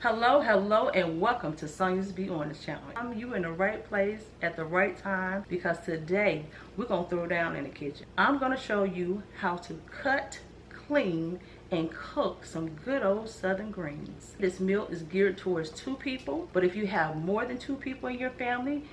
Hello, and welcome to Sonyabeonit channel. You in the right place at the right time because today we're going to throw down in the kitchen. I'm going to show you how to cut, clean, and cook some good old southern greens. This meal is geared towards 2 people, but if you have more than 2 people in your family,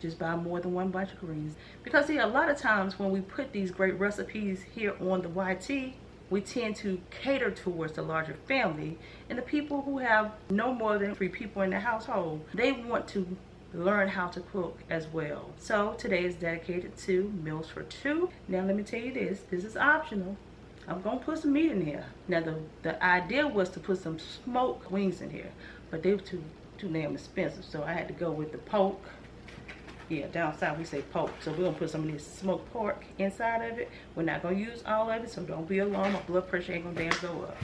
just buy more than one bunch of greens. Because see, a lot of times when we put these great recipes here on the YT, we tend to cater towards the larger family and the people who have no more than 3 people in the household. They want to learn how to cook as well. So today is dedicated to meals for 2. Now let me tell you this is optional. I'm gonna put some meat in here. Now the idea was to put some smoked wings in here, but they were too damn expensive, so I had to go with the pork. Yeah, down south we say pork. So we're gonna put some of this smoked pork inside of it. We're not gonna use all of it, so don't be alarmed. My blood pressure ain't gonna damn go up.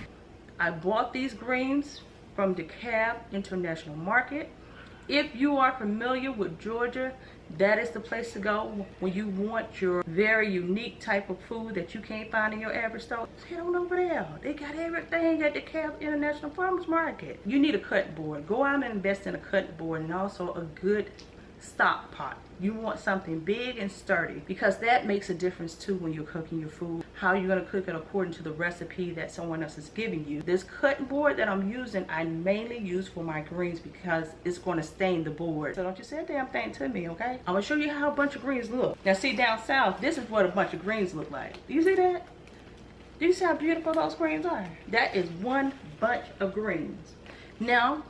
I bought these greens from DeKalb International Market. If you are familiar with Georgia, that is the place to go when you want your very unique type of food that you can't find in your average store. Head on over there. They got everything at DeKalb International Farmers Market. You need a cutting board. Go out and invest in a cutting board and also a good stock pot. You want something big and sturdy because that makes a difference too when you're cooking your food. How you're going to cook it according to the recipe that someone else is giving you. This cutting board that I'm using, I mainly use for my greens because it's going to stain the board. So don't you say a damn thing to me, okay? I'm going to show you how a bunch of greens look. Now see, down south, this is what a bunch of greens look like. Do you see that? Do you see how beautiful those greens are? That is one bunch of greens. Now,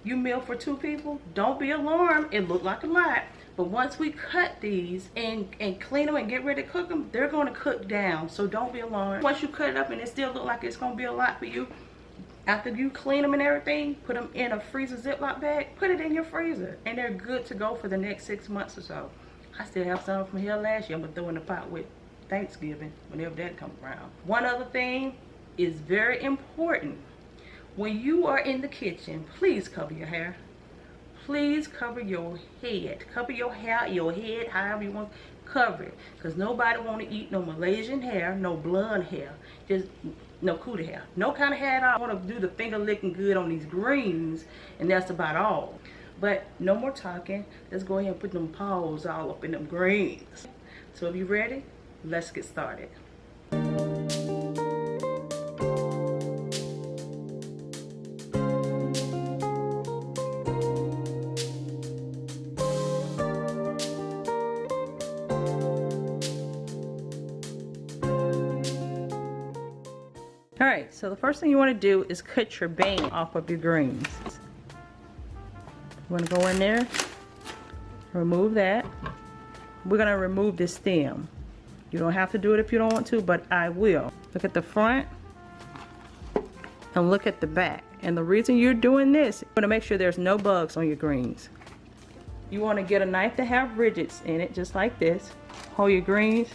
you meal for 2 people, don't be alarmed. It looked like a lot, but once we cut these and clean them and get ready to cook them, they're going to cook down, so don't be alarmed. Once you cut it up and it still look like it's going to be a lot for you, after you clean them and everything, put them in a freezer Ziploc bag, put it in your freezer, and they're good to go for the next 6 months or so. I still have some from here last year. I'm going to throw in the pot with Thanksgiving whenever that comes around. One other thing is very important. When you are in the kitchen, please cover your hair. Please cover your head. Cover your hair, your head, however you want. Cover it. Because nobody want to eat no Malaysian hair, no blonde hair, just no cootie hair. No kind of hair at all. I want to do the finger licking good on these greens, and that's about all. But no more talking. Let's go ahead and put them paws all up in them greens. So if you're ready, let's get started. Alright, so the first thing you want to do is cut your vein off of your greens. You want to go in there, remove that. We're going to remove this stem. You don't have to do it if you don't want to, but I will. Look at the front and look at the back. And the reason you're doing this, you want to make sure there's no bugs on your greens. You want to get a knife that have ridges in it, just like this. Hold your greens.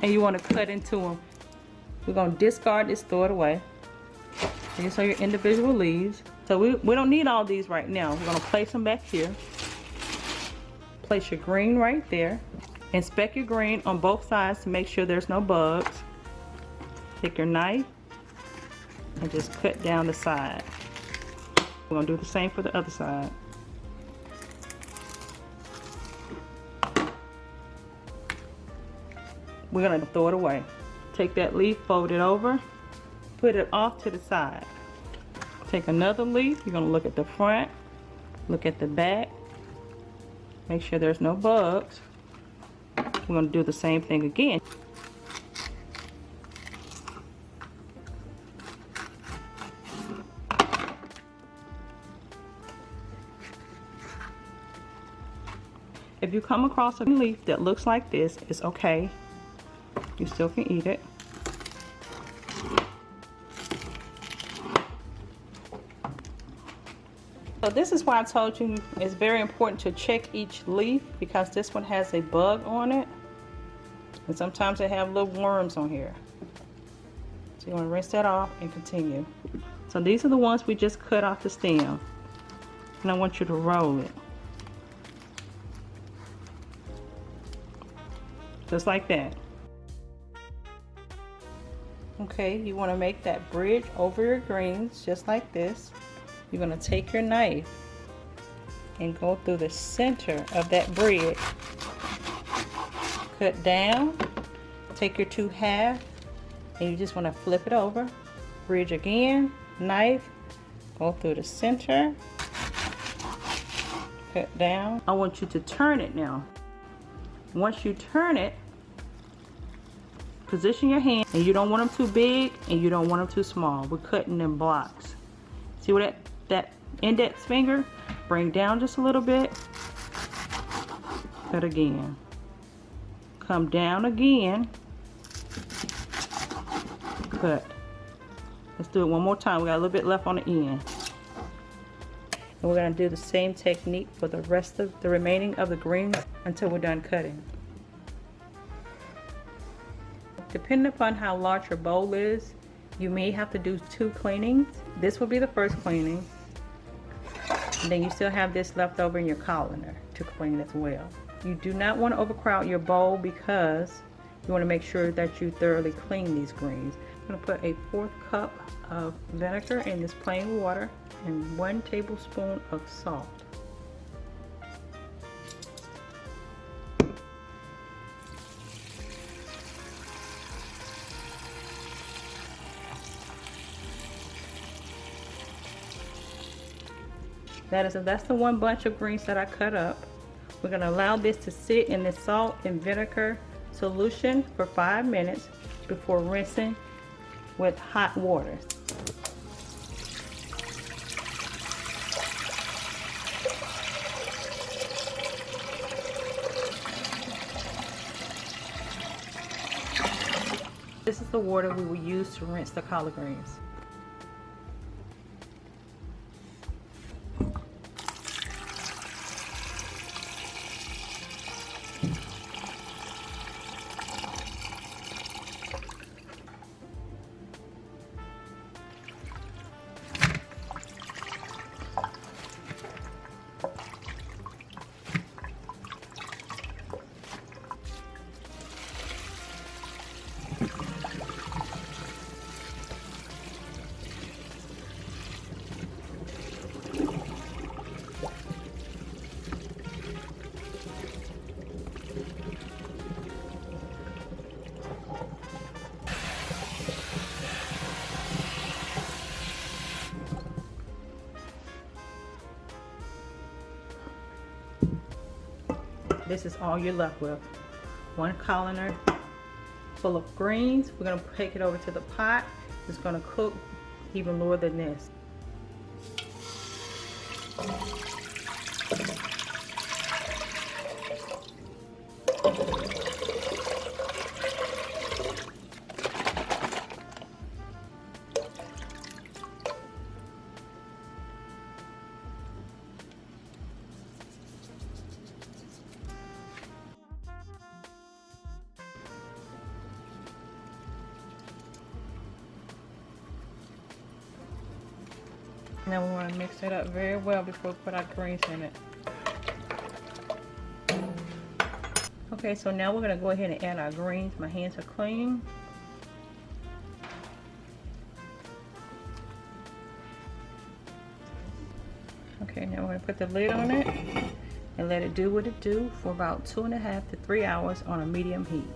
And you want to cut into them. We're going to discard this, throw it away. These are your individual leaves. So we don't need all these right now. We're going to place them back here. Place your green right there. Inspect your green on both sides to make sure there's no bugs. Take your knife and just cut down the side. We're going to do the same for the other side. We're going to throw it away. Take that leaf, fold it over, put it off to the side. Take another leaf. You're going to look at the front, look at the back, make sure there's no bugs. We're going to do the same thing again. If you come across a leaf that looks like this, it's okay. You still can eat it. So this is why I told you it's very important to check each leaf, because this one has a bug on it. And sometimes they have little worms on here. So you want to rinse that off and continue. So these are the ones we just cut off the stem. And I want you to roll it. Just like that. Okay, you want to make that bridge over your greens just like this. You're going to take your knife and go through the center of that bridge. Cut down, take your 2/2, and you just want to flip it over. Bridge again, knife, go through the center, cut down. I want you to turn it now. Once you turn it, position your hand, and you don't want them too big and you don't want them too small. We're cutting in blocks. See where that index finger? Bring down just a little bit. Cut again. Come down again. Cut. Let's do it one more time. We got a little bit left on the end. And we're going to do the same technique for the rest of the remaining of the greens until we're done cutting. Depending upon how large your bowl is, you may have to do 2 cleanings. This will be the first cleaning. And then you still have this left over in your colander to clean as well. You do not want to overcrowd your bowl because you want to make sure that you thoroughly clean these greens. I'm going to put a 1/4 cup of vinegar in this plain water and 1 tablespoon of salt. That's the 1 bunch of greens that I cut up. We're going to allow this to sit in the salt and vinegar solution for 5 minutes before rinsing with hot water. This is the water we will use to rinse the collard greens. This is all you're left with. 1 colander full of greens. We're going to take it over to the pot. It's going to cook even lower than this. Now we want to mix it up very well before we put our greens in it. Okay, so now we're going to go ahead and add our greens. My hands are clean. Okay, now we're going to put the lid on it and let it do what it do for about 2.5 to 3 hours on a medium heat.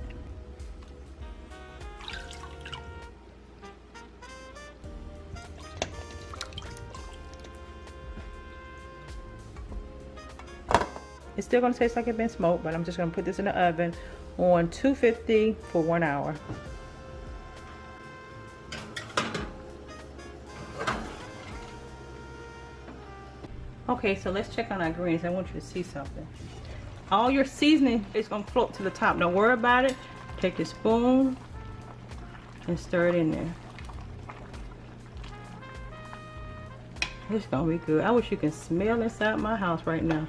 It's still going to taste like it's been smoked, but I'm just going to put this in the oven on 250 for 1 hour. Okay, so let's check on our greens. I want you to see something. All your seasoning is going to float to the top. Don't worry about it. Take your spoon and stir it in there. It's going to be good. I wish you can smell inside my house right now.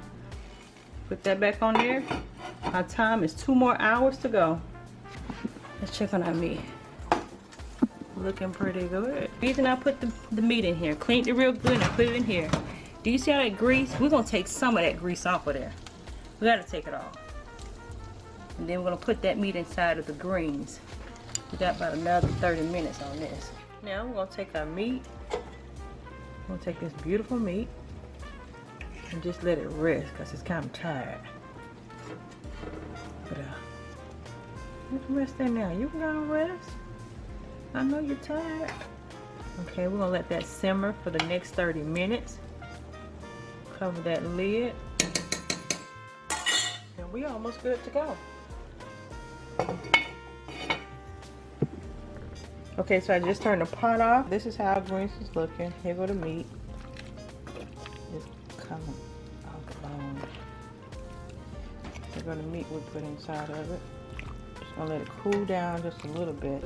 Put that back on there. Our time is 2 more hours to go. Let's check on our meat. Looking pretty good. The reason I put the meat in here, cleaned it real good and put it in here. Do you see all that grease? We're going to take some of that grease off of there. We got to take it off. And then we're going to put that meat inside of the greens. We got about another 30 minutes on this. Now we're gonna take our meat. We're gonna take this beautiful meat and just let it rest because it's kind of tired. But you can rest there now. You can go and rest. I know you're tired. Okay, we're gonna let that simmer for the next 30 minutes. Cover that lid. And we're almost good to go. Okay, so I just turned the pot off. This is how our greens is looking. Here go the meat. Just coming off the bone. Here go the meat we put inside of it. Just gonna let it cool down just a little bit.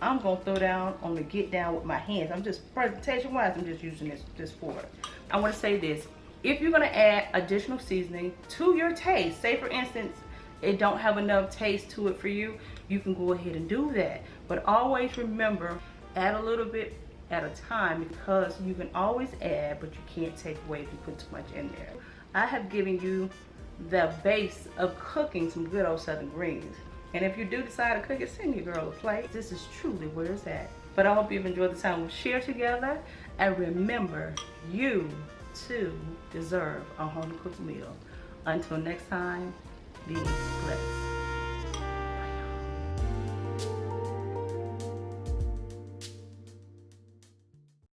I'm gonna throw down on the get down with my hands. I'm just, presentation wise, I'm just using this for it. I want to say this: if you're gonna add additional seasoning to your taste, say for instance it don't have enough taste to it for you, you can go ahead and do that. But always remember, add a little bit at a time, because you can always add, but you can't take away if you put too much in there. I have given you the base of cooking some good old Southern greens. And if you do decide to cook it, send your girl a plate. This is truly where it's at. But I hope you've enjoyed the time we share together. And remember, you too deserve a home cooked meal. Until next time, be blessed.